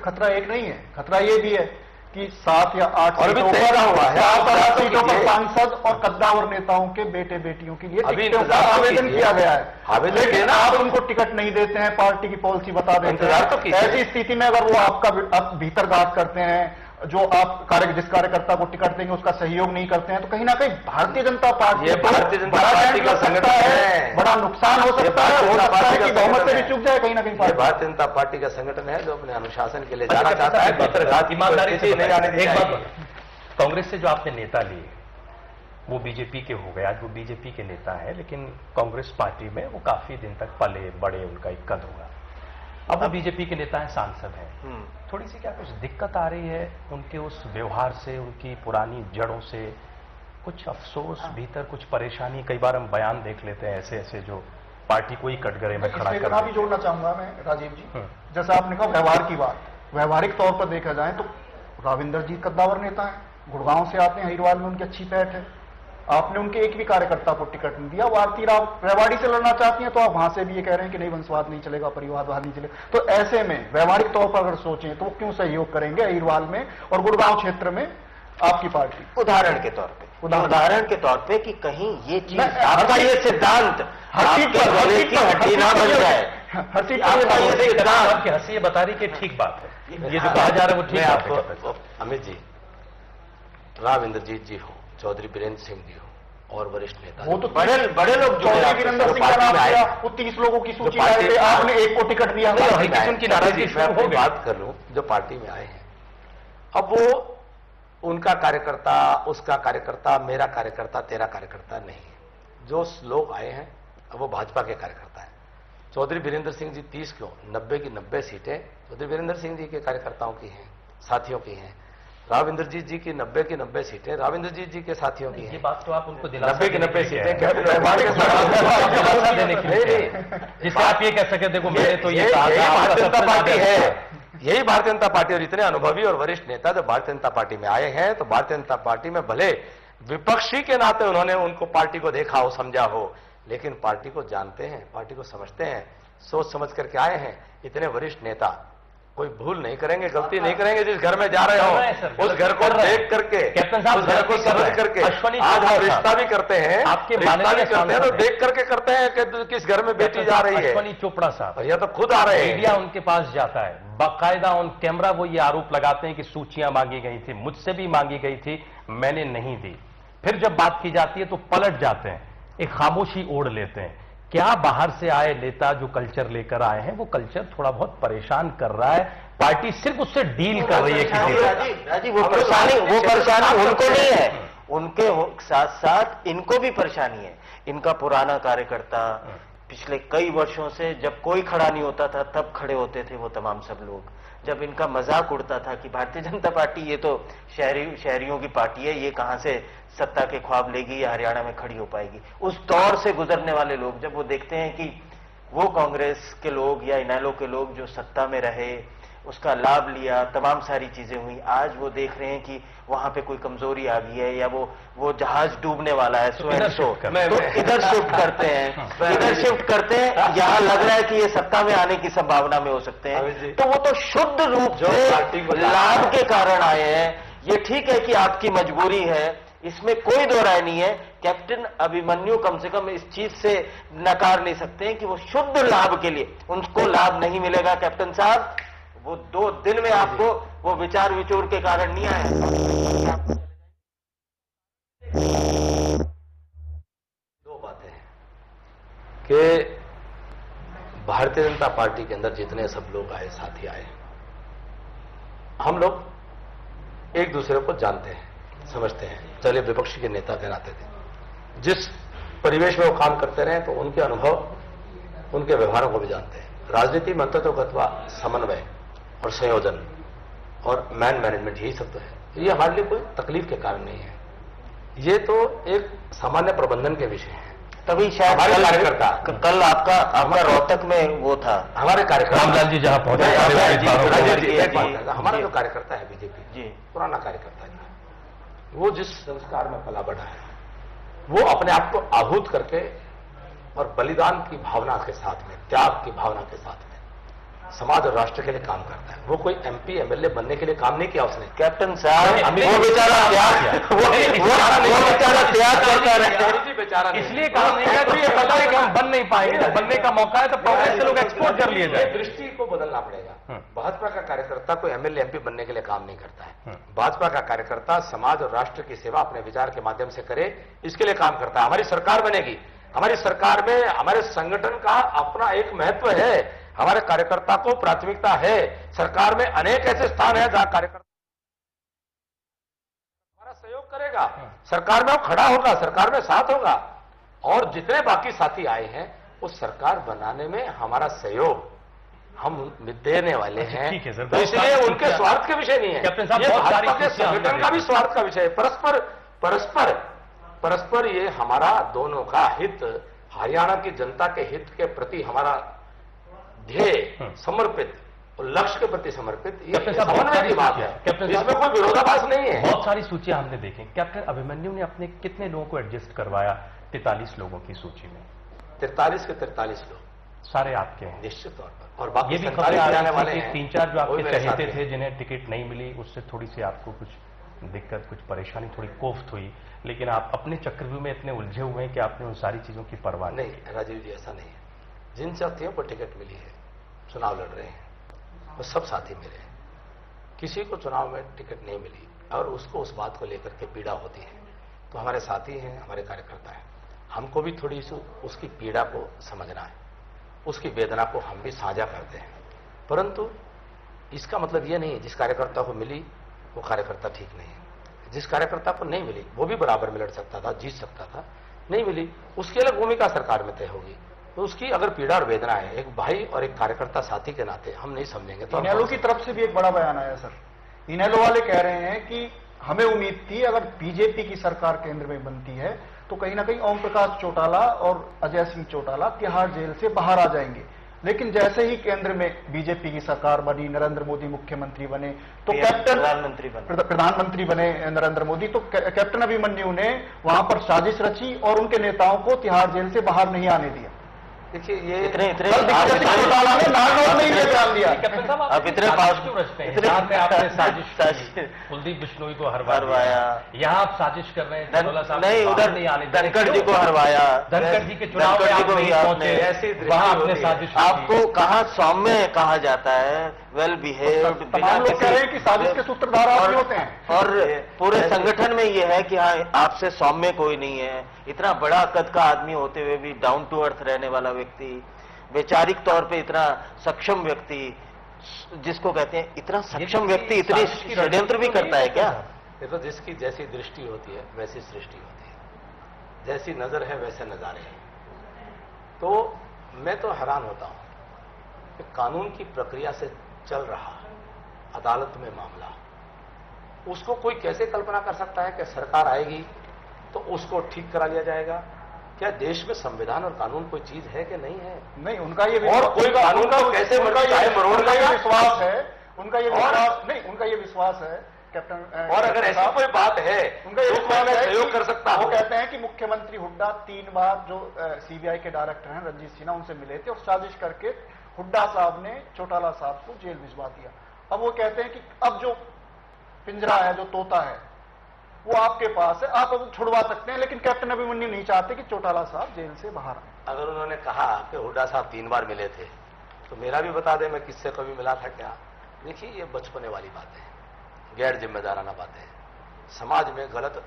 खतरा एक नहीं है, खतरा ये भी है कि 7 या 8 और सीटों पर सांसद और कद्दावर नेताओं के बेटे बेटियों के लिए टिकटों का आवेदन किया गया है, लेकिन आप उनको टिकट नहीं देते हैं, पार्टी की पॉलिसी बता देते हैं। ऐसी स्थिति में अगर वो आपका भीतरघात करते हैं, जो आप जिस कार्यकर्ता को टिकट देंगे उसका सहयोग नहीं करते हैं, तो कहीं ना कहीं भारतीय जनता पार्टी का संगठन है, बड़ा नुकसान हो सकता है, कि बहुमत से भी चूक जाए कहीं ना कहीं। भारतीय जनता पार्टी का संगठन है जो अपने अनुशासन के लिए जाना चाहता है, ईमानदारी से नहीं जाने देना। एक बात, कांग्रेस से जो आपने नेता लिए वो बीजेपी के हो गए, आज वो बीजेपी के नेता है, लेकिन कांग्रेस पार्टी में वो काफी दिन तक पले बड़े, उनका एक कद होगा। अब वो बीजेपी के नेता हैं, सांसद हैं, थोड़ी सी क्या कुछ दिक्कत आ रही है उनके उस व्यवहार से, उनकी पुरानी जड़ों से, कुछ अफसोस भीतर, कुछ परेशानी? कई बार हम बयान देख लेते हैं ऐसे ऐसे जो पार्टी को ही कटघरे में खड़ा कर। भी जोड़ना चाहूंगा मैं राजीव जी, जैसा आपने कहा व्यवहार की बात, व्यवहारिक तौर पर देखा जाए तो राविंदर जी कद्दावर नेता है, गुड़गांव से आते हैं, हरिद्वार में उनकी अच्छी पैठ है, आपने उनके एक भी कार्यकर्ता को टिकट नहीं दिया। वो आरती राव रेवाड़ी से लड़ना चाहती हैं तो आप वहां से भी ये कह रहे हैं कि नहीं वंशवाद नहीं चलेगा, परिवारवाद नहीं चलेगा। तो ऐसे में व्यवहारिक तौर पर अगर सोचें तो वो क्यों सहयोग करेंगे अहिरवाल में और गुड़गांव क्षेत्र में आपकी पार्टी? उदाहरण के तौर पे कि कहीं ये चीज आपका ये सिद्धांत हर सीट पर हड्डी ना बन जाए, हर सीट पर हंसी बता रही कि ठीक बात है, ये जो कहा जा रहा है वो ठीक आपको अमित जी, राव इंद्रजीत जी हो, चौधरी बीरेंद्र सिंह जी हो और वरिष्ठ नेता, वो तो बड़े लोग, चौधरी वीरेंद्र सिंह का नाम आया, वो 30 लोगों की सूची में आपने एक को टिकट दिया। उनकी नाराजगी मैं बात कर लूं, जो पार्टी में आए हैं, अब वो उनका कार्यकर्ता, उसका कार्यकर्ता, मेरा कार्यकर्ता, तेरा कार्यकर्ता नहीं है। जो लोग आए हैं अब वो भाजपा के कार्यकर्ता है। चौधरी बीरेंद्र सिंह जी 30 क्यों, 90 की 90 सीटें चौधरी बीरेंद्र सिंह जी के कार्यकर्ताओं की हैं, साथियों की हैं। राव इंद्रजीत जी की 90 की 90 सीटें राव इंद्रजीत जी के साथियों की हैं। ये बात तो आप उनको 90 की 90 सीटें जिससे आप ये कह सके देखो मैंने तो ये भारतीय जनता पार्टी है, यही भारतीय जनता पार्टी। और इतने अनुभवी और वरिष्ठ नेता जब भारतीय जनता पार्टी में आए हैं तो भारतीय जनता पार्टी में भले विपक्षी के नाते उन्होंने उनको पार्टी को देखा हो, समझा हो, लेकिन पार्टी को जानते हैं, पार्टी को समझते हैं, सोच समझ करके आए हैं। इतने वरिष्ठ नेता कोई भूल नहीं करेंगे, गलती नहीं करेंगे। जिस घर में जा रहे हो उस घर को देख करके, उस घर को समझ करके, आज हम रिश्ता भी करते हैं, आपके रिश्ता भी करते हैं तो देख करके करते हैं कि किस घर में बेटी जा रही है। अश्वनी चोपड़ा साहब, और यह तो खुद आ रहे हैं, मीडिया उनके पास जाता है, बाकायदा ऑन कैमरा वो ये आरोप लगाते हैं कि सूचियां मांगी गई थी, मुझसे भी मांगी गई थी, मैंने नहीं दी। फिर जब बात की जाती है तो पलट जाते हैं, एक खामोशी ओढ़ लेते हैं। क्या बाहर से आए नेता जो कल्चर लेकर आए हैं वो कल्चर थोड़ा बहुत परेशान कर रहा है? पार्टी सिर्फ उससे डील कर रही है किसी राजीव, वो परेशानी उनको नहीं है, उनके साथ साथ इनको भी परेशानी है। इनका पुराना कार्यकर्ता पिछले कई वर्षों से जब कोई खड़ा नहीं होता था तब खड़े होते थे वो तमाम सब लोग। जब इनका मजाक उड़ता था कि भारतीय जनता पार्टी ये तो शहरियों की पार्टी है, ये कहां से सत्ता के ख्वाब लेगी या हरियाणा में खड़ी हो पाएगी, उस दौर से गुजरने वाले लोग जब वो देखते हैं कि वो कांग्रेस के लोग या इनेलो के लोग जो सत्ता में रहे, उसका लाभ लिया, तमाम सारी चीजें हुई, आज वो देख रहे हैं कि वहां पे कोई कमजोरी आ गई है या वो जहाज डूबने वाला है, तो इधर शिफ्ट करते हैं, यहाँ लग रहा है कि ये सत्ता में आने की संभावना में हो सकते हैं। तो वो तो शुद्ध रूप से लाभ के कारण आए हैं। ये ठीक है कि आपकी मजबूरी है, इसमें कोई दो राय नहीं है। कैप्टन अभिमन्यु कम से कम इस चीज से नकार नहीं सकते हैं कि वो शुद्ध लाभ के लिए उनको लाभ नहीं मिलेगा। कैप्टन साहब, वो 2 दिन में आपको वो विचार विचूर के कारण नहीं आए। 2 बातें हैं कि भारतीय जनता पार्टी के अंदर जितने सब लोग आए, साथी आए, हम लोग एक दूसरे को जानते हैं, समझते हैं। चले विपक्षी के नेता के नाते थे, जिस परिवेश में वो काम करते रहे तो उनके अनुभव, उनके व्यवहारों को भी जानते हैं। राजनीति में अंततोगत्वा समन्वय और संयोजन और मैनेजमेंट, यही सब तो है। ये हमारे लिए कोई तकलीफ के कारण नहीं है, ये तो एक सामान्य प्रबंधन के विषय है। तभी शायद हमारे कार्यकर्ता, कल आपका रोहतक में वो था, हमारे कार्यकर्ता रामलाल जी जहां पहुंचे, हमारा जो कार्यकर्ता है बीजेपी जी, पुराना कार्यकर्ता है, वो जिस संस्कार में पला बढ़ा है, वो अपने आप को आहूत करके और बलिदान की भावना के साथ में, त्याग की भावना के साथ में समाज और राष्ट्र के लिए काम करता है। वो कोई एमपी एमएलए बनने के लिए काम नहीं किया उसने। कैप्टन साहब वो बेचारा त्याग करता रहे, बेचारा इसलिए काम नहीं किया, तो ये पता है कि हम बन नहीं पाएंगे। जब बनने का मौका है तो कांग्रेस से लोग एक्सपोर्ट कर लिए जाए। दृष्टि को बदलना पड़ेगा। भाजपा का कार्यकर्ता कोई एमएलए एमपी बनने के लिए काम नहीं करता है। भाजपा का कार्यकर्ता समाज और राष्ट्र की सेवा अपने विचार के माध्यम से करे, इसके लिए काम करता है। हमारी सरकार बनेगी, हमारी सरकार में हमारे संगठन का अपना एक महत्व है, हमारे कार्यकर्ता को प्राथमिकता है। सरकार में अनेक ऐसे स्थान हैं जहां कार्यकर्ता हमारा सहयोग करेगा, सरकार में वो खड़ा होगा, सरकार में साथ होगा। और जितने बाकी साथी आए हैं उस सरकार बनाने में हमारा सहयोग हम देने वाले हैं। ठीक है सर, तो इसलिए उनके स्वार्थ के विषय नहीं है, कैप्टन साहब, ये बहुत सारी भाजपा के खुशियां हमने संगठन का भी देखी। स्वार्थ का विषय है। परस्पर ये हमारा दोनों का हित, हरियाणा की जनता के हित के प्रति हमारा ध्येय समर्पित और लक्ष्य के प्रति समर्पित, ये कैप्टन साहब, बहुत समन्वय सारी की बात सूचियां। है, कैप्टन साहब, इसमें कोई विरोधाभास नहीं है। बहुत सारी सूचियां हमने देखी। कैप्टन अभिमन्यु ने अपने कितने लोगों को एडजस्ट करवाया 43 लोगों की सूची में? 43 के 43 लोग सारे आपके हैं निश्चित तौर पर। और बाकी ये भी 47 खबरें आ आने रही वाले थी हैं, कि 3-4 जो वो आपके भी मेरे साथ चहेते हैं। थे जिन्हें टिकट नहीं मिली, उससे थोड़ी सी आपको कुछ दिक्कत, कुछ परेशानी, थोड़ी कोफ्त हुई, लेकिन आप अपने चक्रव्यूह में इतने उलझे हुए हैं कि आपने उन सारी चीजों की परवाह नहीं की। नहीं राजीव जी, ऐसा नहीं है। जिन साथियों को टिकट मिली है, चुनाव लड़ रहे हैं, वो सब साथी मेरे हैं। किसी को चुनाव में टिकट नहीं मिली और उसको उस बात को लेकर के पीड़ा होती है, तो हमारे साथी हैं, हमारे कार्यकर्ता हैं। हमको भी थोड़ी सी उसकी पीड़ा को समझना है, उसकी वेदना को हम भी साझा करते हैं। परंतु इसका मतलब यह नहीं है जिस कार्यकर्ता को मिली वो कार्यकर्ता ठीक नहीं है। जिस कार्यकर्ता को नहीं मिली वो भी बराबर में लड़ सकता था, जीत सकता था। नहीं मिली, उसकी अलग भूमिका सरकार में तय होगी। तो उसकी अगर पीड़ा और वेदना है, एक भाई और एक कार्यकर्ता साथी के नाते हम नहीं समझेंगे तो इनेलो की तरफ से भी एक बड़ा बयान आया सर। इनेलो वाले कह रहे हैं कि हमें उम्मीद थी अगर बीजेपी की सरकार केंद्र में बनती है तो कहीं ना कहीं ओम प्रकाश चौटाला और अजय सिंह चौटाला तिहाड़ जेल से बाहर आ जाएंगे, लेकिन जैसे ही केंद्र में बीजेपी की सरकार बनी, नरेंद्र मोदी मुख्यमंत्री बने, तो प्रधानमंत्री बने नरेंद्र मोदी, तो कैप्टन अभिमन्यु ने वहां पर साजिश रची और उनके नेताओं को तिहाड़ जेल से बाहर नहीं आने दिया। देखिए ये इतने चौटाला ने नारनौल में ये बयान दिया। कैप्टन साहब, आप इतने साजिश क्यों रचते हैं? यहाँ पे आपने साजिश की, कुलदीप बिश्नोई को हरवाया, यहाँ आप साजिश कर रहे हैं चौटाला साहब नहीं, को उधर बाहर नहीं आने दे रहे। धनखड़ जी को हरवाया, धनखड़ जी के चुनाव में आप नहीं पहुंचे, ऐसी दृष्टि वहां आपने होती है। साजिश की। आपको कहाँ सौम्य कहा जाता है, वेल बिहेव्ड, तमाम लोग कह रहे हैं कि साजिश के सूत्रधार आप ही होते हैं। और पूरे संगठन में यह है कि हाँ आपसे सौम्य कोई नहीं है। इतना बड़ा कद का आदमी होते हुए भी डाउन टू अर्थ रहने वाला व्यक्ति, वैचारिक तौर पे इतना सक्षम व्यक्ति, जिसको कहते हैं इतना सक्षम व्यक्ति इतनी षड्यंत्र भी करता है क्या? देखो, जिसकी जैसी दृष्टि होती है वैसी सृष्टि होती है, जैसी नजर है वैसे नजारे हैं। तो मैं तो हैरान होता हूं कि कानून की प्रक्रिया से चल रहा अदालत में मामला, उसको कोई कैसे कल्पना कर सकता है कि सरकार आएगी तो उसको ठीक करा लिया जाएगा? क्या देश में संविधान और कानून कोई चीज है कि नहीं है? नहीं, उनका ये और कोई कानून को कैसे उनका चाहे मरोड़ उनका ये देगा? विश्वास है, उनका ये विश्वास नहीं, उनका ये विश्वास है कैप्टन। और अगर ऐसी कोई बात है उनका ये तो विश्वास मैं है सहयोग कि कर सकता वो हूं। कहते हैं कि मुख्यमंत्री हुड्डा 3 बार जो सीबीआई के डायरेक्टर हैं रंजीत सिन्हा, उनसे मिले थे और साजिश करके हुड्डा साहब ने चौटाला साहब को जेल भिजवा दिया। अब वो कहते हैं कि अब जो पिंजरा है, जो तोता है, वो आपके पास है, आप अब छुड़वा सकते हैं, लेकिन कैप्टन अभिमन्यु नहीं चाहते कि चौटाला साहब जेल से बाहर आए। अगर उन्होंने कहा कि हुड्डा साहब 3 बार मिले थे तो मेरा भी बता दें मैं किससे कभी मिला था क्या? देखिए, ये बचपने वाली बातें हैं, गैर जिम्मेदाराना बातें हैं, समाज में गलत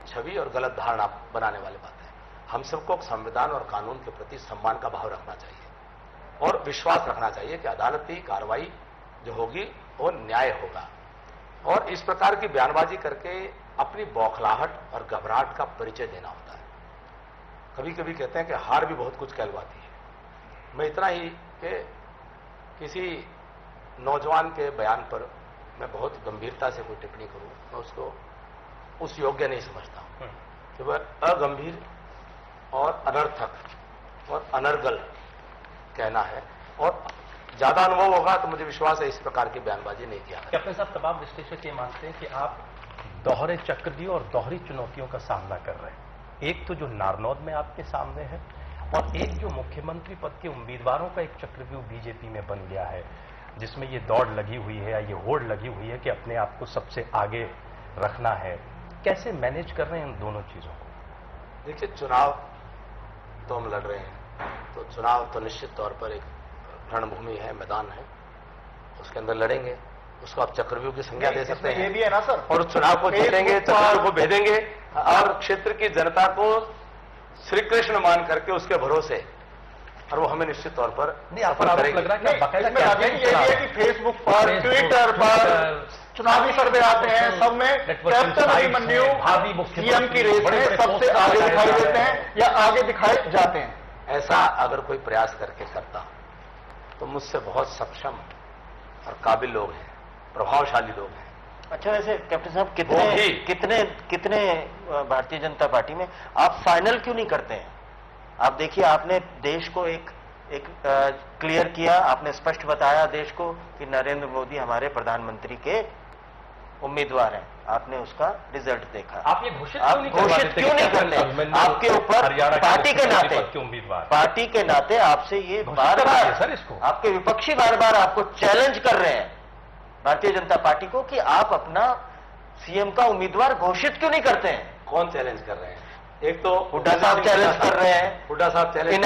छवि और गलत धारणा बनाने वाली बातें हैं। हम सबको संविधान और कानून के प्रति सम्मान का भाव रखना चाहिए और विश्वास रखना चाहिए कि अदालती कार्रवाई जो होगी वो न्याय होगा। और इस प्रकार की बयानबाजी करके अपनी बौखलाहट और घबराहट का परिचय देना होता है। कभी कभी कहते हैं कि हार भी बहुत कुछ कहलवाती है। मैं इतना ही कि किसी नौजवान के बयान पर मैं बहुत गंभीरता से कोई टिप्पणी करूं, मैं उसको उस योग्य नहीं समझता हूं कि वह अगंभीर और अनर्थक और अनर्गल कहना है। और ज्यादा अनुभव होगा तो मुझे विश्वास है इस प्रकार की बयानबाजी नहीं किया। कैप्टन साहब, तमाम विश्लेषक ये मानते हैं कि आप दोहरे चक्रव्यूह और दोहरी चुनौतियों का सामना कर रहे हैं। एक तो जो नारनौल में आपके सामने है, और एक जो मुख्यमंत्री पद के उम्मीदवारों का एक चक्रव्यूह बीजेपी में बन गया है, जिसमें ये दौड़ लगी हुई है या ये होड़ लगी हुई है कि अपने आप को सबसे आगे रखना है, कैसे मैनेज कर रहे हैं इन दोनों चीजों को? देखिए, चुनाव तो हम लड़ रहे हैं, तो चुनाव तो निश्चित तौर पर एक रणभूमि है, मैदान है, उसके अंदर लड़ेंगे। उसको आप चक्रव्यूह की संज्ञा दे सकते हैं। ये भी है ना सर, और चुनाव को जीतेंगे, चक्रव्यूह को भेदेंगे और क्षेत्र की जनता को श्री कृष्ण मान करके उसके भरोसे, और वो हमें निश्चित तौर पर नहीं, आपको लग रहा है कि बाकायदा ये है कि फेसबुक पर, ट्विटर पर चुनावी सर्वे आते हैं, सब में कैप्टन अभिमन्यु सीएम की रेस में सबसे आगे दिखाई देते हैं या आगे दिखाए जाते हैं। ऐसा अगर कोई प्रयास करके करता तो मुझसे बहुत सक्षम और काबिल लोग हैं, प्रभावशाली लोग हैं। अच्छा, वैसे कैप्टन साहब कितने भारतीय जनता पार्टी में आप फाइनल क्यों नहीं करते हैं? आप देखिए, आपने देश को एक क्लियर किया, आपने स्पष्ट बताया देश को कि नरेंद्र मोदी हमारे प्रधानमंत्री के उम्मीदवार हैं, आपने उसका रिजल्ट देखा। आप ये घोषित क्यों नहीं करते? आपके ऊपर पार्टी के नाते, पार्टी के नाते आपसे ये बार बार सर, इसको आपके विपक्षी बार बार आपको चैलेंज कर रहे हैं भारतीय जनता पार्टी को कि आप अपना सीएम का उम्मीदवार घोषित क्यों नहीं करते हैं? कौन चैलेंज कर रहे हैं? एक तो हुड्डा साहब चैलेंज कर रहे हैं, हुड्डा साहब चैलेंज,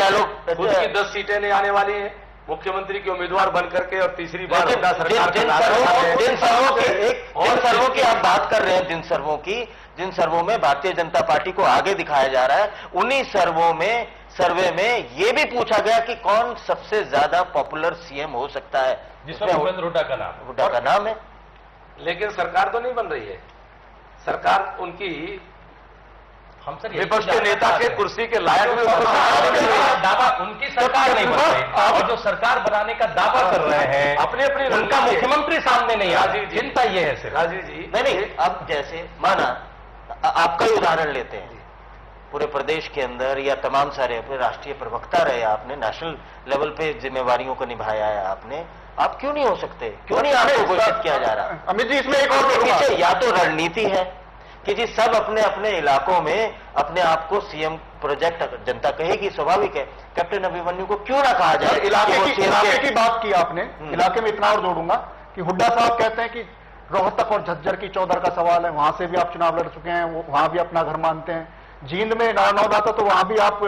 खुद की 10 सीटें नहीं आने वाली हैं मुख्यमंत्री के उम्मीदवार बन करके, और तीसरी बार हुड्डा सरकार जिन सर्वों की आप बात कर रहे हैं, जिन सर्वों में भारतीय जनता पार्टी को आगे दिखाया जा रहा है, उन्हीं सर्वे में ये भी पूछा गया कि कौन सबसे ज्यादा पॉपुलर सीएम हो सकता है, जिसमें भूपेंद्र हुड्डा का नाम है। लेकिन सरकार तो नहीं बन रही है। सरकार उनकी, हम सर विपक्ष के नेता के कुर्सी के लायक दावा, उनकी सरकार नहीं बन रही, और जो सरकार बनाने का दावा कर रहे हैं अपने उनका मुख्यमंत्री सामने नहीं आ रही। चिंता ये है सर। राजीव जी, नहीं, अब जैसे माना आपका ही उदाहरण लेते हैं, पूरे प्रदेश के अंदर या तमाम सारे अपने राष्ट्रीय प्रवक्ता रहे आपने, नेशनल लेवल पे जिम्मेवारियों को निभाया है आपने, आप क्यों नहीं हो सकते? क्यों नहीं आपको घोषित किया जा रहा? अमित जी, इसमें एक और पीछे या तो रणनीति है कि जी सब अपने अपने इलाकों में अपने आप को सीएम प्रोजेक्ट, जनता कहेगी, स्वाभाविक है, कैप्टन अभिमन्यु को क्यों ना कहा जाए? इलाके की बात की आपने, इलाके में इतना और जोड़ूंगा कि हुड्डा साहब कहते हैं कि रोहतक और झज्जर की चौधर का सवाल है, वहां से भी आप चुनाव लड़ चुके हैं, वहां भी अपना घर मानते हैं। जींद में नौदाता, तो वहां भी आप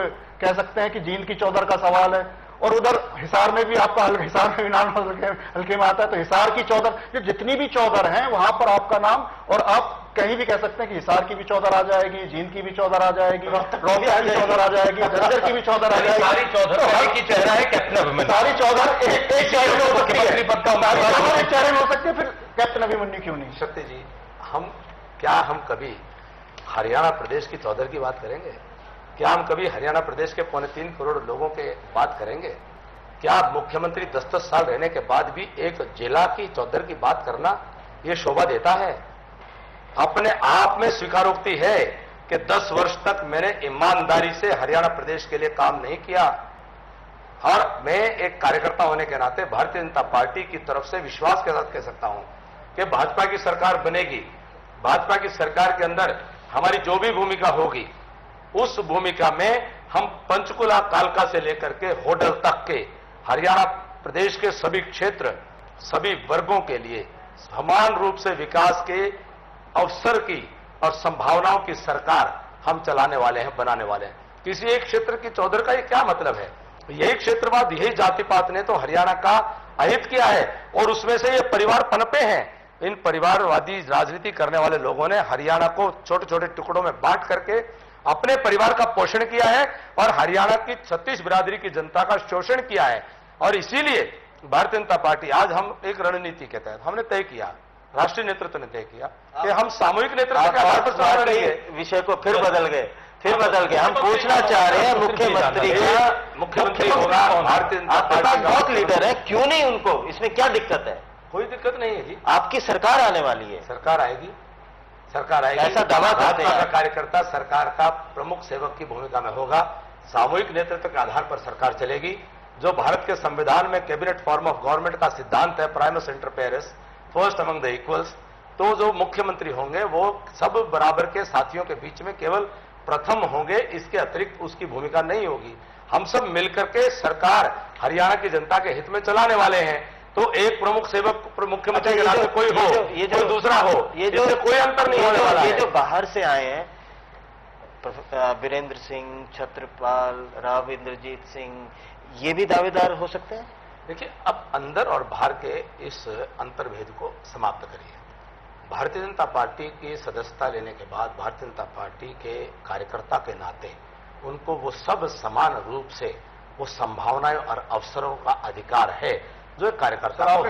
कह सकते हैं कि जींद की चौधर का सवाल है, और उधर हिसार में भी आपका, हिसार में भी नाम हल्के में आता है, तो हिसार की चौधर, जो जितनी भी चौधर हैं वहां पर आपका नाम, और आप कहीं भी कह सकते हैं कि हिसार की भी चौधर आ जाएगी, जींद की भी चौधर आ जाएगी, रोहतक की चौधर आ जाएगी, झज्जर की भी चौधर आ जाएगी। सारी चौधर की चेहरा है कैप्टन अभिमन्यु, सारी चौधर एक चेहरे में हो सकती है, एक चेहरे में हो सकती है, फिर कैप्टन अभिमन्यु क्यों नहीं? शक्ति जी, हम कभी हरियाणा प्रदेश की चौधर की बात करेंगे? क्या हम कभी हरियाणा प्रदेश के 3.25 करोड़ लोगों के बात करेंगे? क्या मुख्यमंत्री 10-10 साल रहने के बाद भी एक जिला की चौधर की बात करना यह शोभा देता है? अपने आप में स्वीकारोक्ति है कि 10 वर्ष तक मैंने ईमानदारी से हरियाणा प्रदेश के लिए काम नहीं किया, और मैं एक कार्यकर्ता होने के नाते भारतीय जनता पार्टी की तरफ से विश्वास के साथ कह सकता हूं कि भाजपा की सरकार बनेगी। भाजपा की सरकार के अंदर हमारी जो भी भूमिका होगी, उस भूमिका में हम पंचकुला कालका से लेकर के होडल तक के हरियाणा प्रदेश के सभी क्षेत्र, सभी वर्गों के लिए समान रूप से विकास के अवसर की और संभावनाओं की सरकार हम चलाने वाले हैं, बनाने वाले हैं। किसी एक क्षेत्र की चौधर का ये क्या मतलब है? यही क्षेत्रवाद, यही जातिपात ने तो हरियाणा का अहित किया है, और उसमें से ये परिवार पनपे हैं। इन परिवारवादी राजनीति करने वाले लोगों ने हरियाणा को छोटे छोटे टुकड़ों में बांट करके अपने परिवार का पोषण किया है, और हरियाणा की 36 बिरादरी की जनता का शोषण किया है। और इसीलिए भारतीय जनता पार्टी, आज हम एक रणनीति के तहत हमने तय किया, राष्ट्रीय नेतृत्व ने तय किया कि हम सामूहिक नेतृत्व के आधार पर चुनाव लड़ेंगे। विषय को फिर बदल गए। हम पूछना चाह रहे हैं मुख्यमंत्री होगा, भारतीय जनता पार्टी बहुत लीडर है, क्यों नहीं उनको? इसमें क्या दिक्कत है? कोई दिक्कत नहीं है जी। आपकी सरकार आने वाली है, सरकार आएगी। ऐसा दावा करते हैं। कार्यकर्ता सरकार का प्रमुख सेवक की भूमिका में होगा। सामूहिक नेतृत्व के आधार पर सरकार चलेगी। जो भारत के संविधान में कैबिनेट फॉर्म ऑफ गवर्नमेंट का सिद्धांत है, primus inter pares, first among the equals, तो जो मुख्यमंत्री होंगे वो सब बराबर के साथियों के बीच में केवल प्रथम होंगे, इसके अतिरिक्त उसकी भूमिका नहीं होगी। हम सब मिलकर के सरकार हरियाणा की जनता के हित में चलाने वाले हैं। तो एक प्रमुख सेवक मुख्यमंत्री के नाते कोई हो, कोई दूसरा हो, इससे कोई अंतर नहीं होने वाला है। ये जो बाहर से आए हैं, वीरेंद्र सिंह, छत्रपाल, राव इंद्रजीत सिंह, ये भी दावेदार हो सकते हैं? देखिए, अब अंदर और बाहर के इस अंतर्भेद को समाप्त करिए। भारतीय जनता पार्टी की सदस्यता लेने के बाद भारतीय जनता पार्टी के कार्यकर्ता के नाते उनको वो सब समान रूप से वो संभावनाएं और अवसरों का अधिकार है जो एक कार्यकर्ता को